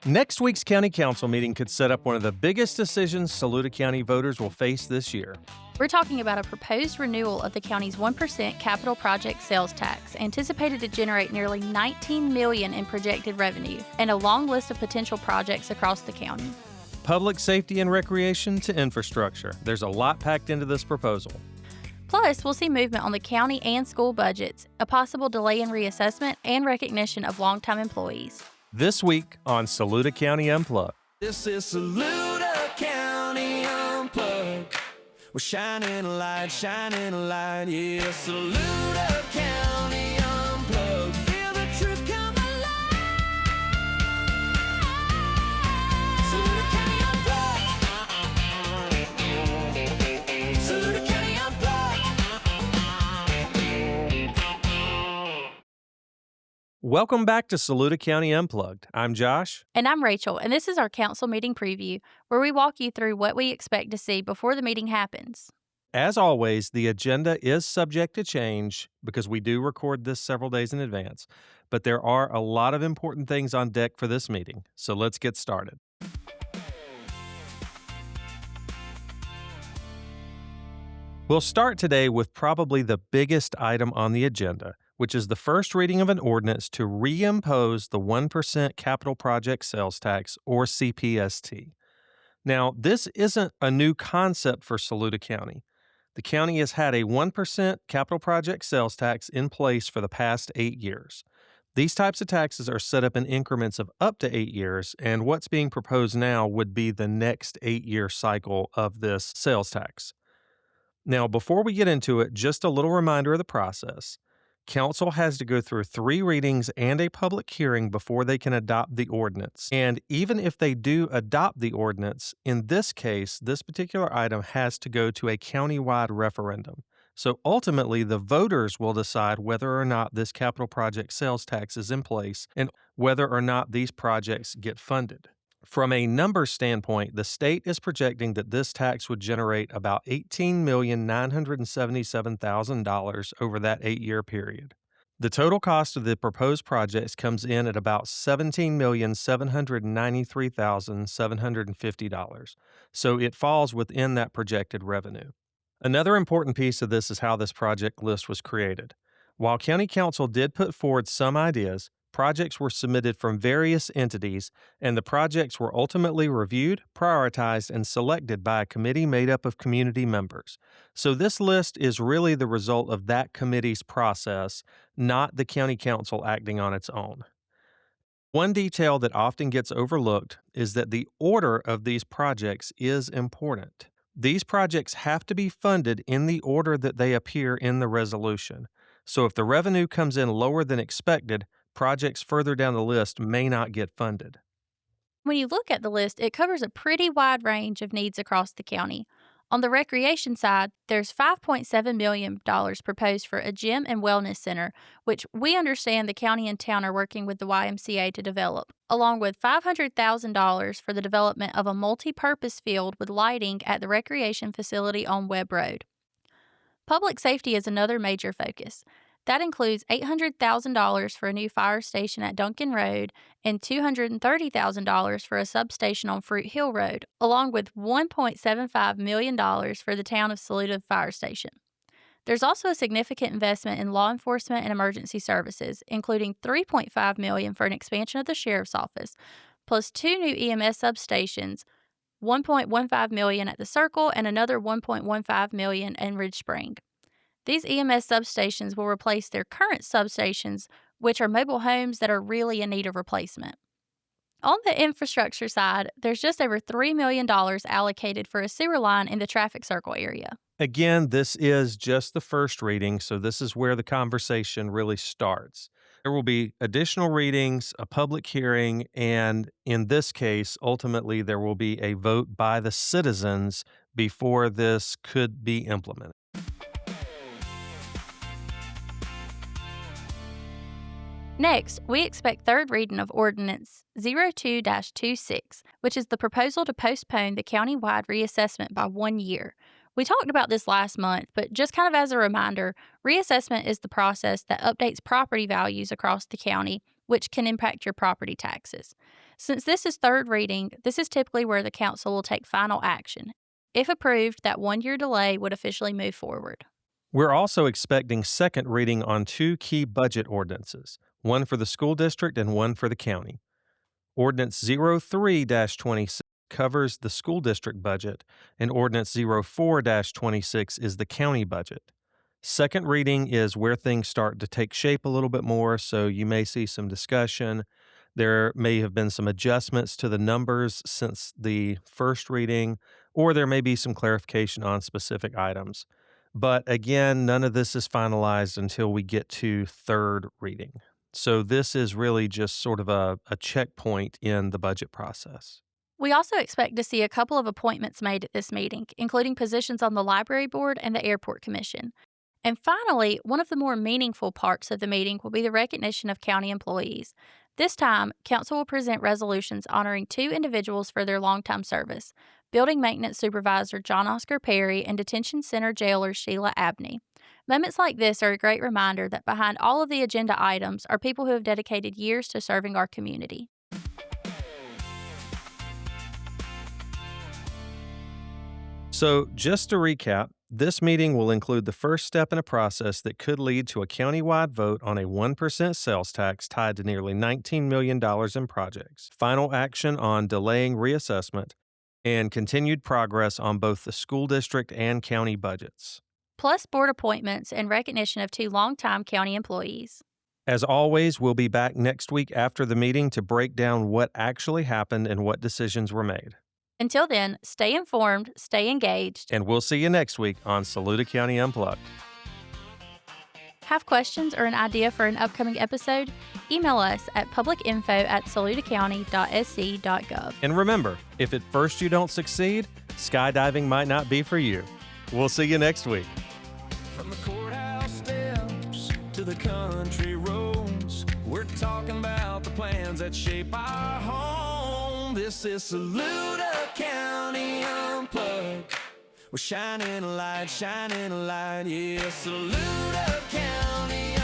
Next week's County Council meeting could set up one of the biggest decisions Saluda County voters will face this year. We're talking about a proposed renewal of the county's 1% capital project sales tax, anticipated to generate nearly $19 million in projected revenue, and a long list of potential projects across the county. Public safety and recreation to infrastructure. There's a lot packed into this proposal. Plus, we'll see movement on the county and school budgets, a possible delay in reassessment, and recognition of longtime employees. This week on Saluda County Unplugged. This is Saluda County Unplugged. We're shining a light, yeah. Saluda County Unplugged. Feel the truth come alive. Saluda County Unplugged. Saluda County Unplugged. Welcome back to Saluda County Unplugged. I'm Josh. And I'm Rachel, and this is our council meeting preview, where we walk you through what we expect to see before the meeting happens. As always, the agenda is subject to change because we do record this several days in advance, but there are a lot of important things on deck for this meeting, so let's get started. We'll start today with probably the biggest item on the agenda, which is the first reading of an ordinance to reimpose the 1% capital project sales tax, or CPST. Now, this isn't a new concept for Saluda County. The county has had a 1% capital project sales tax in place for the past 8 years. These types of taxes are set up in increments of up to 8 years, and what's being proposed now would be the next 8-year cycle of this sales tax. Now, before we get into it, just a little reminder of the process. Council has to go through 3 readings and a public hearing before they can adopt the ordinance. And even if they do adopt the ordinance, in this case, this particular item has to go to a countywide referendum. So ultimately, the voters will decide whether or not this capital project sales tax is in place and whether or not these projects get funded. From a numbers standpoint, the state is projecting that this tax would generate about $18,977,000 over that 8-year period. The total cost of the proposed projects comes in at about $17,793,750, so it falls within that projected revenue. Another important piece of this is how this project list was created. While County Council did put forward some ideas, projects were submitted from various entities, and the projects were ultimately reviewed, prioritized, and selected by a committee made up of community members. So this list is really the result of that committee's process, not the county council acting on its own. One detail that often gets overlooked is that the order of these projects is important. These projects have to be funded in the order that they appear in the resolution. So if the revenue comes in lower than expected, projects further down the list may not get funded. When you look at the list, it covers a pretty wide range of needs across the county. On the recreation side, there's $5.7 million proposed for a gym and wellness center, which we understand the county and town are working with the YMCA to develop, along with $500,000 for the development of a multi-purpose field with lighting at the recreation facility on Webb Road. Public safety is another major focus. That includes $800,000 for a new fire station at Duncan Road and $230,000 for a substation on Fruit Hill Road, along with $1.75 million for the town of Saluda Fire Station. There's also a significant investment in law enforcement and emergency services, including $3.5 million for an expansion of the sheriff's office, plus 2 new EMS substations, $1.15 million at the Circle and another $1.15 million in Ridge Spring. These EMS substations will replace their current substations, which are mobile homes that are really in need of replacement. On the infrastructure side, there's just over $3 million allocated for a sewer line in the traffic circle area. Again, this is just the first reading, so this is where the conversation really starts. There will be additional readings, a public hearing, and in this case, ultimately, there will be a vote by the citizens before this could be implemented. Next, we expect third reading of Ordinance 02-26, which is the proposal to postpone the county-wide reassessment by 1 year. We talked about this last month, but just kind of as a reminder, reassessment is the process that updates property values across the county, which can impact your property taxes. Since this is third reading, this is typically where the council will take final action. If approved, that 1 year delay would officially move forward. We're also expecting second reading on two key budget ordinances, one for the school district and one for the county. Ordinance 03-26 covers the school district budget, and Ordinance 04-26 is the county budget. Second reading is where things start to take shape a little bit more, so you may see some discussion. There may have been some adjustments to the numbers since the first reading, or there may be some clarification on specific items. But again, none of this is finalized until we get to third reading. So this is really just sort of a checkpoint in the budget process. We also expect to see a couple of appointments made at this meeting, including positions on the Library Board and the Airport Commission. And finally, one of the more meaningful parts of the meeting will be the recognition of county employees. This time, Council will present resolutions honoring two individuals for their longtime service: Building Maintenance Supervisor John Oscar Perry and Detention Center Jailer Sheila Abney. Moments like this are a great reminder that behind all of the agenda items are people who have dedicated years to serving our community. So, just to recap, this meeting will include the first step in a process that could lead to a countywide vote on a 1% sales tax tied to nearly $19 million in projects, final action on delaying reassessment, and continued progress on both the school district and county budgets. Plus board appointments and recognition of two longtime county employees. As always, we'll be back next week after the meeting to break down what actually happened and what decisions were made. Until then, stay informed, stay engaged. And we'll see you next week on Saluda County Unplugged. Have questions or an idea for an upcoming episode? Email us at publicinfo@salutacounty.sc.gov. And remember, if at first you don't succeed, skydiving might not be for you. We'll see you next week. From the courthouse steps to the country roads, we're talking about the plans that shape our home. This is Saluda County Unplugged. We're shining a light, yeah, Saluda County